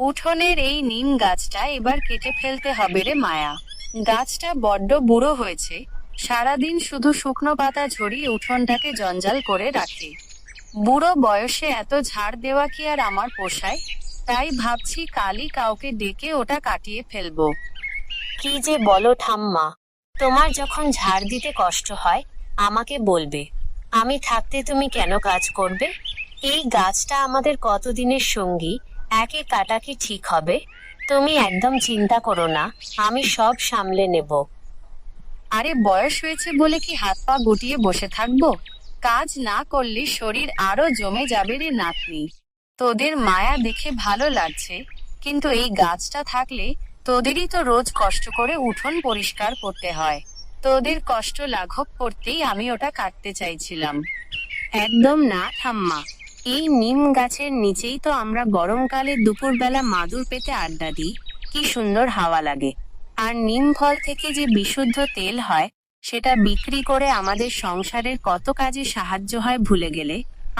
উঠোনের এই নিম গাছটা এবার কেটে ফেলতে হবে রে মায়া। গাছটা বড্ড বুড়ো হয়েছে, সারাদিন শুধু শুকনো পাতা ঝরিয়ে উঠোনটাকে জঞ্জাল করে রাখে। বুড়ো বয়সে এত ঝাড় দেওয়া কি আর আমার পোষায়? তাই ভাবছি কালই কাউকে ডেকে ওটা কাটিয়ে ফেলবো। কি যে বলো ঠাম্মা, তোমার যখন ঝাড় দিতে কষ্ট হয় আমাকে বলবে। আমি থাকতে তুমি কেন কাজ করবে? এই গাছটা আমাদের কতদিনের সঙ্গী, একে কাটা কি ঠিক হবে? তুমি একদম চিন্তা করো না, আমি সব সামলে নেব। আরে বয়স হয়েছে বলে কি হাত পা গুটিয়ে বসে থাকবো? কাজ না করলে শরীর আরো জমে যাবে রে নাতনি। তোদের মায়া দেখে ভালো লাগছে, কিন্তু এই গাছটা থাকলে তোদেরই তো রোজ কষ্ট করে উঠোন পরিষ্কার করতে হয়। তোদের কষ্ট লাঘব করতেই আমি ওটা কাটতে চাইছিলাম। একদম না ঠাম্মা, এই নিম গাছের নিচেই তো আমরা গরমকালে দুপুরবেলা মাদুর পেতে আড্ডা দিই। কি সুন্দর হাওয়া লাগে। আর নিম ফল থেকে যে বিশুদ্ধ তেল হয়, সেটা বিক্রি করে আমাদের সংসারের কত কাজে সাহায্য হয় ভুলে গেলে?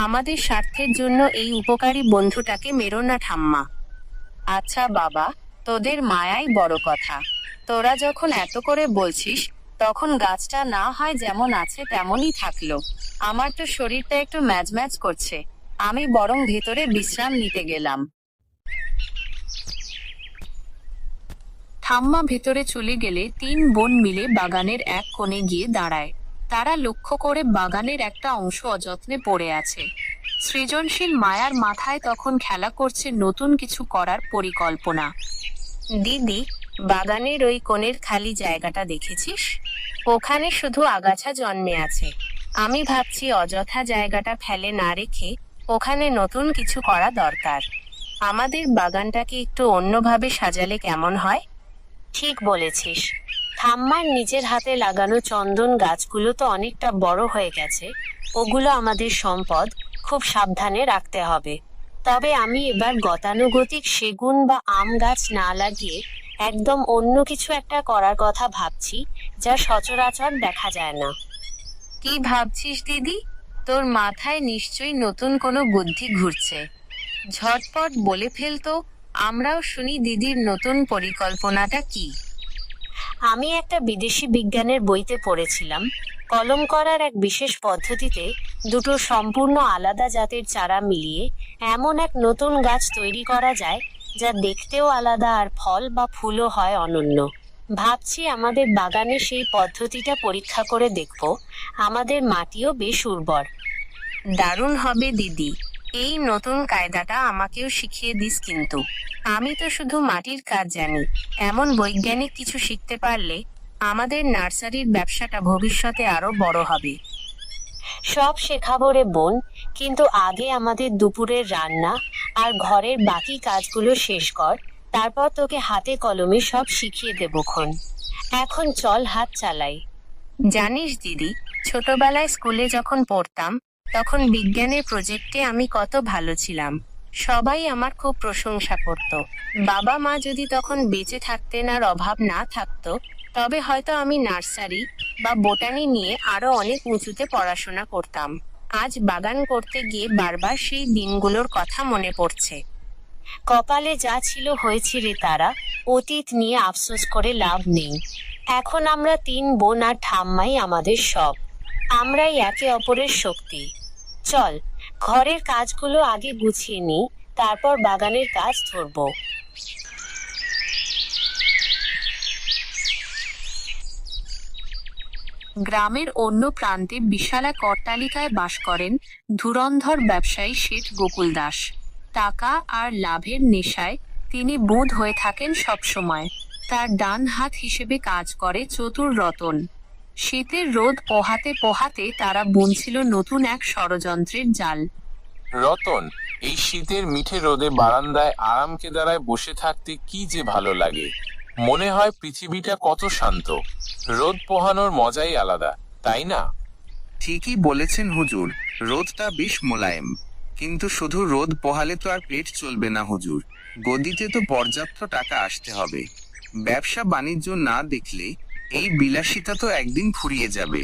আমাদের স্বার্থের জন্য এই উপকারী বন্ধুটাকে মেরো না ঠাম্মা। আচ্ছা বাবা, তোদের মায়াই বড় কথা। তোরা যখন এত করে বলছিস, তখন গাছটা না হয় যেমন আছে তেমনই থাকলো। আমার তো শরীরটা একটু ম্যাজম্যাজ করছে, আমি বরং ভেতরে বিশ্রাম নিতে গেলাম। ঠাম্মা ভেতরে চলে গেলে তিন বোন মিলে বাগানের এক কোণে গিয়ে দাঁড়ায়। তারা লক্ষ্য করে বাগানের একটা অংশ অযত্নে পড়ে আছে। সৃজনশীল মায়ার মাথায় তখন খেলা করছে নতুন কিছু করার পরিকল্পনা। দিদি, বাগানের ওই কোণের খালি জায়গাটা দেখেছিস? ওখানে শুধু আগাছা জন্মে আছে। আমি ভাবছি অযথা জায়গাটা ফেলে না রেখে ওখানে নতুন কিছু করা দরকার। আমাদের বাগানটাকে একটু অন্যভাবে সাজালে কেমন হয়? ঠিক বলেছিস। ঠাম্মার নিজের হাতে লাগানো চন্দন গাছগুলো তো অনেকটা বড় হয়ে গেছে। ওগুলো আমাদের সম্পদ, খুব সাবধানে রাখতে হবে। তবে আমি এবার গতানুগতিক সেগুন বা আম গাছ না লাগিয়ে একদম অন্য কিছু একটা করার কথা ভাবছি, যা সচরাচর দেখা যায় না। কি ভাবছিস দিদি? তোর মাথায় নিশ্চয়ই নতুন কোনো বুদ্ধি ঘুরছে। ঝটপট বলে ফেলতো, আমরাও শুনি দিদির নতুন পরিকল্পনাটা কি। আমি একটা বিদেশি বিজ্ঞানের বইতে পড়েছিলাম, কলম করার এক বিশেষ পদ্ধতিতে দুটো সম্পূর্ণ আলাদা জাতের চারা মিলিয়ে এমন এক নতুন গাছ তৈরি করা যায়, যা দেখতেও আলাদা আর ফল বা ফুলও হয় অনন্য। ভাবছি আমাদের বাগানে সেই পদ্ধতিটা পরীক্ষা করে দেখব। আমাদের মাটিও বেশ উর্বর। দারুণ হবে দিদি। এই নতুন কায়দাটা আমাকেও শিখিয়ে দিস কিন্তু। আমি তো শুধু মাটির কাজ জানি। এমন বৈজ্ঞানিক কিছু শিখতে পারলে আমাদের নার্সারির ব্যবসাটা ভবিষ্যতে আরো বড় হবে। সব শেখাবো রে বোন, কিন্তু আগে আমাদের দুপুরের রান্না আর ঘরের বাকি কাজগুলো শেষ কর। তারপর তোকে হাতে কলমে সব শিখিয়ে দেবক্ষণ। এখন চল হাত চালাই। জানিস দিদি, ছোটবেলায় স্কুলে যখন পড়তাম, তখন বিজ্ঞানের প্রজেক্টে আমি কত ভালো ছিলাম। সবাই আমার খুব প্রশংসা করত। বাবা মা যদি তখন বেঁচে থাকতেন আর অভাব না থাকতো, তবে হয়তো আমি নার্সারি বা বোটানি নিয়ে আরো অনেক উঁচুতে পড়াশোনা করতাম। আজ বাগান করতে গিয়ে বারবার সেই দিনগুলোর কথা মনে পড়ছে। কপালে যা ছিল হয়েছে রে তারা, অতীত নিয়ে আফসোস করে লাভ নেই। এখন আমরা তিন বোন আর ঠাম্মাই আমাদের সব। আমরাই একে অপরের শক্তি। চল, ঘরের কাজগুলো আগে গুছিয়ে নিই, তারপর বাগানের কাজ ধরবো। গ্রামের অন্য প্রান্তে বিশালাক অট্টালিকায় বাস করেন ধুরন্ধর ব্যবসায়ী শেঠ গোকুল দাস। টাকা আর লাভের নেশায় তিনি বুঁদ হয়ে থাকেন সবসময়। তার ডান হাত হিসেবে কাজ করে চতুর রতন। শীতের রোদ পোহাতে পোহাতে তারা বুনছিল নতুন এক ষড়যন্ত্রের জাল। রতন, এই শীতের মিঠে রোদে বারান্দায় আরাম কেদারায় বসে থাকতে কি যে ভালো লাগে। মনে হয় পৃথিবীটা কত শান্ত। রোদ পোহানোর মজাই আলাদা, তাই না? ঠিকই বলেছেন হুজুর, রোদটা বেশ মোলায়েম। কিন্তু শুধু রোদ পোহালে তো আর পেট চলবে না হুজুর। গদিতে তো পর্যাপ্ত টাকা আসতে হবে। ব্যবসা বাণিজ্য না দেখলে এই বিলাসিতা তো একদিন ফুরিয়ে যাবে।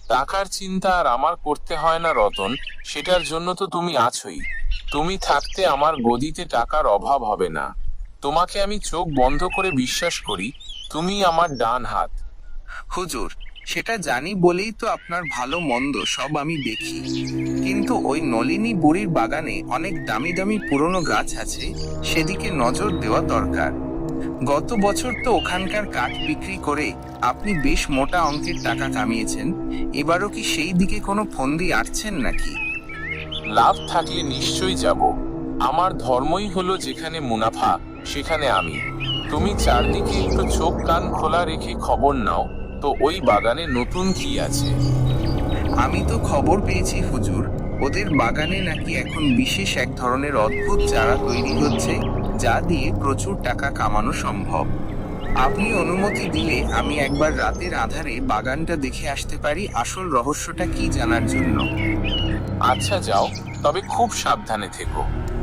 টাকার চিন্তা আর আমার করতে হয় না রতন, সেটার জন্য তো তুমি আছোই। তুমি থাকতে আমার গদিতে টাকার অভাব হবে না। তোমাকে আমি চোখ বন্ধ করে বিশ্বাস করি, তুমি আমার ডান হাত। হুজুর, সেটা জানি বলেই তো আপনার ভালো মন্দ সব আমি দেখি। কিন্তু ওই নলিনী বুড়ির বাগানে অনেক দামি দামি পুরনো গাছ আছে, সেদিকে নজর দেওয়া দরকার। গত বছর তো ওখানকার কাঠ বিক্রি করে আপনি বেশ মোটা অঙ্কের টাকা কামিয়েছেন। এবারও কি সেই দিকে কোনো ফন্দি আটছেন নাকি? লাভ থাকলে নিশ্চয়ই যাব। আমার ধর্মই হলো যেখানে মুনাফা সেখানে আমি। তুমি চারদিকে একটু চোখ কান খোলা রেখে খবর নাও তো ওই বাগানে নতুন কি আছে। আমি তো খবর পেয়েছি হুজুর, ওদের বাগানে নাকি এখন বিশেষ এক ধরনের অদ্ভুত চারা তৈরি হচ্ছে, যা দিয়ে প্রচুর টাকা কামানো সম্ভব। আপনি অনুমতি দিলে আমি একবার রাতের আধারে বাগানটা দেখে আসতে পারি আসল রহস্যটা কি জানার জন্য। আচ্ছা যাও, তবে খুব সাবধানে থেকো।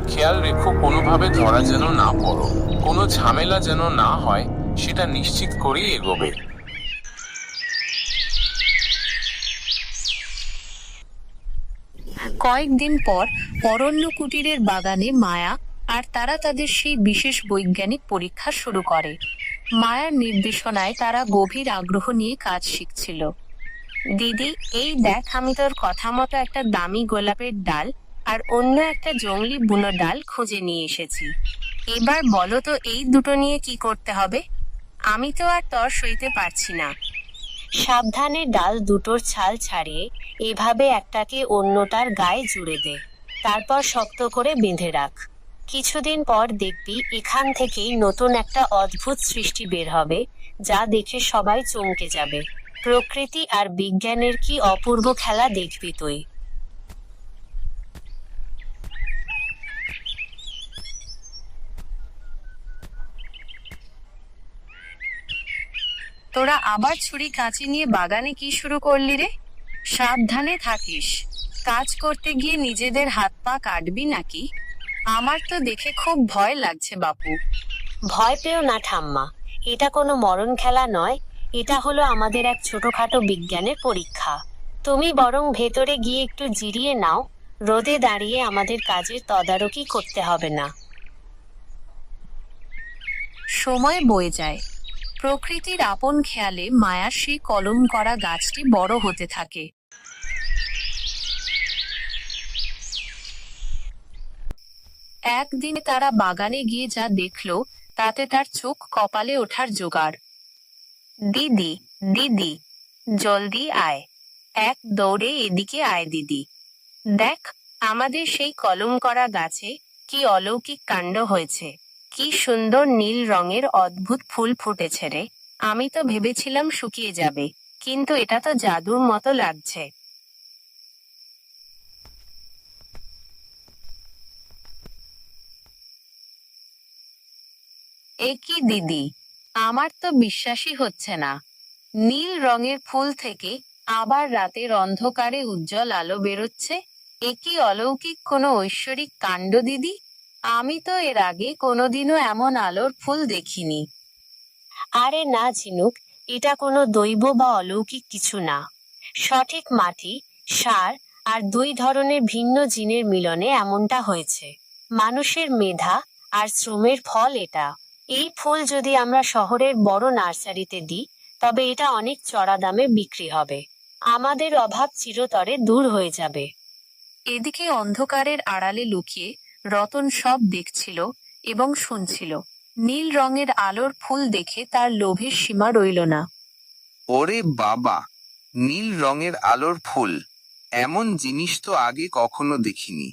খেয়াল রেখো কোনোভাবে ধরা যেন না পড়ো, কোনো ঝামেলা যেন না হয়, সেটা নিশ্চিত করেই এগোবে। কয়েকদিন পর অরণ্য কুটিরের বাগানে মায়া আর তারা তাদের সেই বিশেষ বৈজ্ঞানিক পরীক্ষা শুরু করে। মায়ার নির্দেশনায় তারা গভীর আগ্রহ নিয়ে কাজ শিখছিল। দিদি, এই দেখ, আমি তোর কথা মতো একটা দামি গোলাপের ডাল আর অন্য একটা জংলি বুনো ডাল খুঁজে নিয়ে এসেছি। এবার বলো তো এই দুটো নিয়ে কি করতে হবে? আমি তো আর তর সইতে পারছি না। সাবধানে ডাল দুটোর ছাল ছাড়িয়ে এভাবে একটাকে অন্যটার গায়ে জুড়ে দে। তারপর শক্ত করে বেঁধে রাখ। কিছুদিন পর দেখবি এখান থেকেই নতুন একটা অদ্ভুত সৃষ্টি বের হবে, যা দেখে সবাই চমকে যাবে। প্রকৃতি আর বিজ্ঞানের কি অপূর্ব খেলা দেখবি তুই। তোরা আবার ছুরি কাঁচি নিয়ে বাগানে কি শুরু করলি রে? সাবধানে থাকিস। কাজ করতে গিয়ে নিজেদের হাত পা কাটবি নাকি? আমার তো দেখে খুব ভয় লাগছে বাপু। ভয় পেও না ঠাম্মা, এটা কোনো মরণ খেলা নয়। এটা হলো আমাদের এক ছোটখাটো বিজ্ঞানের পরীক্ষা। তুমি বরং ভেতরে গিয়ে একটু জিরিয়ে নাও। রোদে দাঁড়িয়ে আমাদের কাজের তদারকি করতে হবে না। সময় বয়ে যায়। প্রকৃতির আপন খেয়ালে মায়ার সেই কলম করা গাছটি বড় হতে থাকে। একদিনে তারা বাগানে গিয়ে যা দেখলো তাতে তার চোখ কপালে ওঠার জোগাড়। দিদি, দিদি, জলদি আয়। এক দৌড়ে এদিকে আয় দিদি। দেখ, আমাদের সেই কলম করা গাছে কি অলৌকিক কাণ্ড হয়েছে। কি সুন্দর নীল রঙের অদ্ভুত ফুল ফুটেছে রে। আমি তো ভেবেছিলাম শুকিয়ে যাবে, কিন্তু এটা তো জাদুর মতো লাগছে। এ কি দিদি, আমার তো বিশ্বাসই হচ্ছে না। নীল রঙের ফুল থেকে আবার রাতের অন্ধকারে উজ্জ্বল আলো বেরোচ্ছে। এ কি অলৌকিক কোনো ঐশ্বরিক কাণ্ড দিদি। আমি তো এর আগে কোনোদিনও এমন আলোর ফুল দেখিনি। আরে না ঝিনুক, এটা কোনো দৈব বা অলৌকিক কিছু না। সঠিক মাটি, সার আর দুই ধরনের ভিন্ন জিনের মিলনে এমনটা হয়েছে। মানুষের মেধা আর শ্রমের ফল এটা। এই ফুল যদি আমরা শহরের বড় নার্সারিতে দিই, তবে এটা অনেক চড়া দামে বিক্রি হবে। আমাদের অভাব চিরতরে দূর হয়ে যাবে। এদিকে অন্ধকারের আড়ালে লুকিয়ে রতন সব দেখছিল এবং শুনছিল। নীল রঙের আলোর ফুল দেখে তার লোভের সীমা রইল না। ওরে বাবা, নীল রঙের আলোর ফুল! এমন জিনিস তো আগে কখনো দেখিনি।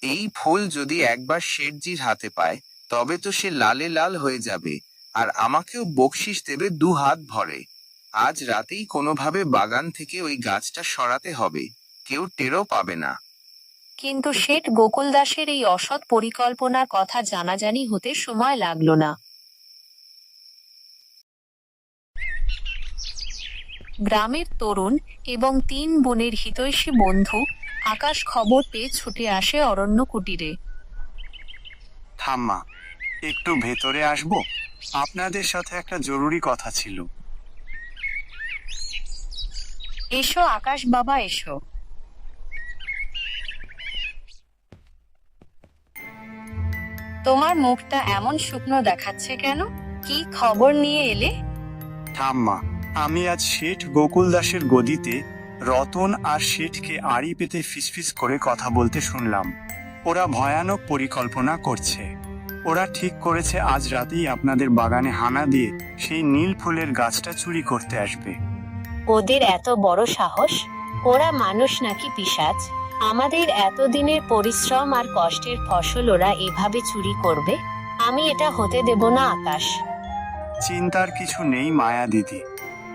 এই ফুল যদি একবার শেঠজির হাতে পায়, তবে তো সে লালে লাল হয়ে যাবে, আর আমাকেও বকশিশ দেবে 2 হাত ভরে। আজ রাতেই কোনোভাবে বাগান থেকে ওই গাছটা সরাতে হবে, কেউ টেরও পাবে না। কিন্তু শেঠ গোকুল দাসের এই অসৎ পরিকল্পনার কথা জানাজানি হতে সময় লাগলো না। গ্রামের তরুণ এবং 3 বোনের হিতৈষী বন্ধু আকাশ খবর পেয়ে ছুটে আসে অরণ্য কুটিরে। ঠাম্মা, একটু ভেতরে আসবো? আপনাদের সাথে একটা জরুরি কথা ছিল। এসো আকাশ বাবা, এসো। তোমার মুখটা এমন শুকনো দেখাচ্ছে কেন? কি খবর নিয়ে এলে? ঠাম্মা, আমি আজ শেঠ গোকুল দাসের গদিতে রতন আর শেঠকে আড়ি পেতে ফিসফিস করে কথা বলতে শুনলাম। ওরা ভয়ানক পরিকল্পনা করছে। ওরা ঠিক করেছে আজ রাতেই আপনাদের বাগানে হানা দিয়ে সেই নীল ফুলের গাছটা চুরি করতে আসবে। ওদের এত বড় সাহস! ওরা মানুষ নাকি পিশাচ? আমাদের এতদিনের পরিশ্রম আর কষ্টের ফসল ওরা এভাবে চুরি করবে? আমি এটা হতে দেব না, আকাশ। চিন্তার কিছু নেই মায়া দিদি,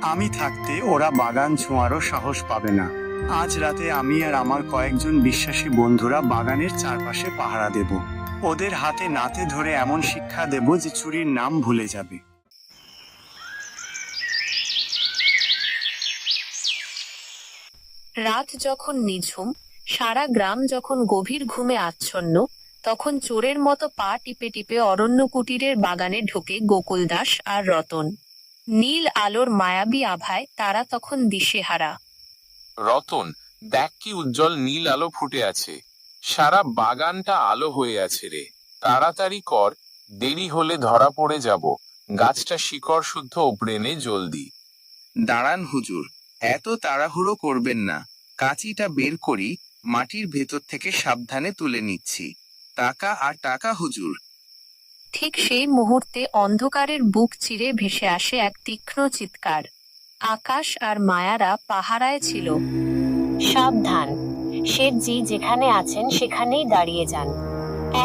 আমি থাকতে ওরা বাগান ছোঁয়ারও সাহস পাবে না। আজ রাতে আমি আর আমার কয়েকজন বিশ্বাসী বন্ধুরা বাগানের চারপাশে পাহারা দেব। ওদের হাতে নাতে ধরে এমন শিক্ষা দেব যে চুরির নাম ভুলে যাবে। রাত যখন নিঝুম, সারা গ্রাম যখন গভীর ঘুমে আচ্ছন্ন, তখন চোরের মতো পা টিপে টিপে অরণ্য কুটিরের বাগানে ঢোকে গোকুল দাস আর রতন। নীল আলোর মায়াবী আভায় তারা তখন দিশেহারা। রতন, দেখ কি উজ্জ্বল নীল আলো ফুটে আছে। সারা বাগানটা আলো হয়ে আছে রে। তাড়াতাড়ি কর, দেরি হলে ধরা পড়ে যাব। গাছটা শিকড় শুদ্ধ উপড়ে নে জলদি। দাঁড়ান হুজুর, এত তাড়াহুড়ো করবেন না। কাঁচিটা বের করি, মাটির ভেতর থেকে সাবধানে তুলে নিচ্ছি। টাকা আর টাকা হুজুর। ঠিক সেই মুহূর্তে অন্ধকারের বুক চিরে ভেসে আসে এক তীক্ষ্ণ চিৎকার। আকাশ আর মায়ারা পাহারায় ছিল। সাবধান, শেঠজি যেখানে আছেন সেখানেই দাঁড়িয়ে যান।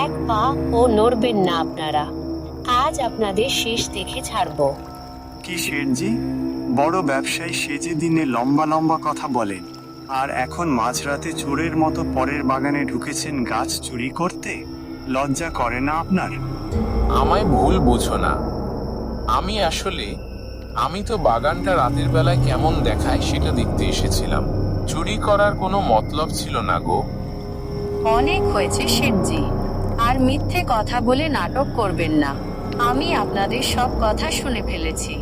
এক পা ও নড়বেন না আপনারা। আজ আপনাদের শেষ দেখে ছাড়ব। কি শেঠজি, বড় ব্যবসায়ী সেজে দিনে লম্বা লম্বা কথা বলেন, আর এখন মাঝরাতে চোরের মতো পরের বাগানে ঢুকেছেন গাছ চুরি করতে? লজ্জা করে না আপনার? আমায় ভুল বুঝো না। আমি তো বাগানটা রাতের বেলায় কেমন দেখায় সেটা দেখতে এসেছিলাম। চুরি করার কোনো মতলব ছিল না গো। অনেক হয়েছে শেঠজি, আর মিথ্যে কথা বলে নাটক করবেন না। আমি আপনাদের সব কথা শুনে ফেলেছি।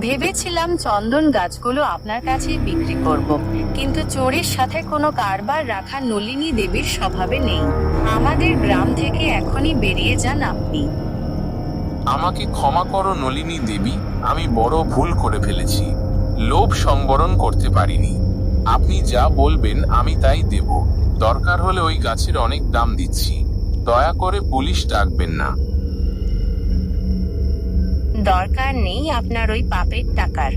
ভেবেছিলাম চন্দন গাছগুলো আপনার কাছে বিক্রি করব, কিন্তু চোরের সাথে কোনো কারবার রাখা নলিনী দেবীর স্বভাবে নেই। আমাদের গ্রাম থেকে এখনই বেরিয়ে যান আপনি। আমাকে ক্ষমা করো নলিনী দেবী, আমি বড় ভুল করে ফেলেছি। লোভ সংবরণ করতে পারিনি। আপনি যা বলবেন আমি তাই দেব। দরকার হলে ওই গাছের অনেক দাম দিচ্ছি। দয়া করে পুলিশ ডাকবেন না। দরকার নেই আপনার ওই পাপের টাকার।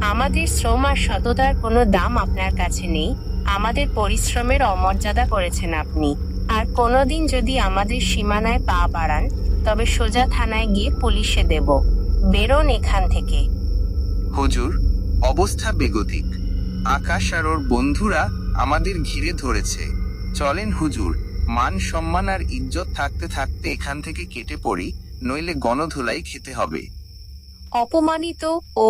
আমাদের শ্রম আর সততার কোনো দাম আপনার কাছে নেই। আমাদের পরিশ্রমের অমর্যাদা করেছেন আপনি। আর কোনোদিন যদি আমাদের সীমানায় পা বাড়ান, তবে সোজা থানায় গিয়ে পুলিশে দেব। বেরোন এখান থেকে। হুজুর, অবস্থা বেগতিক। আকাশ আর ওর বন্ধুরা আমাদের ঘিরে ধরেছে। চলেন হুজুর, মান সম্মান আর ইজ্জত থাকতে থাকতে এখান থেকে কেটে পড়ি, নইলে গণধোলাই খেতে হবে। অপমানিত ও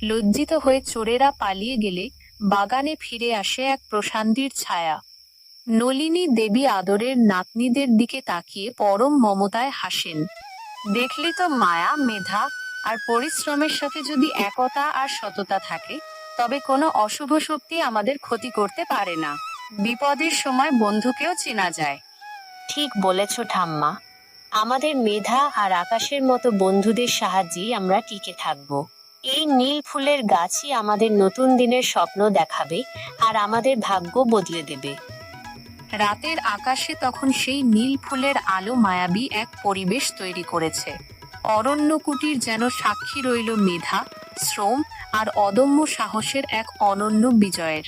লজ্জিত হয়ে চোরেরা পালিয়ে গেলে বাগানে ফিরে আসে এক প্রশান্তির ছায়া। নলিনী দেবী আদরের নাতনিদের দিকে তাকিয়ে পরম মমতায় হাসেন। দেখলি তো, মায়া, মেধা আর পরিশ্রমের সাথে যদি একতা আর সততা থাকে, তবে কোনো অশুভ শক্তি আমাদের ক্ষতি করতে পারে না। বিপদের সময় বন্ধুকেও চেনা যায়। ঠিক বলেছ ঠাম্মা। আমাদের মেধা আর আকাশের মতো বন্ধুদের সাহায্যেই আমরা টিকে থাকব। এই নীল ফুলের গাছই আমাদের নতুন দিনের স্বপ্ন দেখাবে আর আমাদের ভাগ্য বদলে দেবে। রাতের আকাশে তখন সেই নীল ফুলের আলো মায়াবী এক পরিবেশ তৈরি করেছে। অরণ্য কুটির যেন সাক্ষী রইল মেধা, শ্রম আর অদম্য সাহসের এক অনন্য বিজয়ের।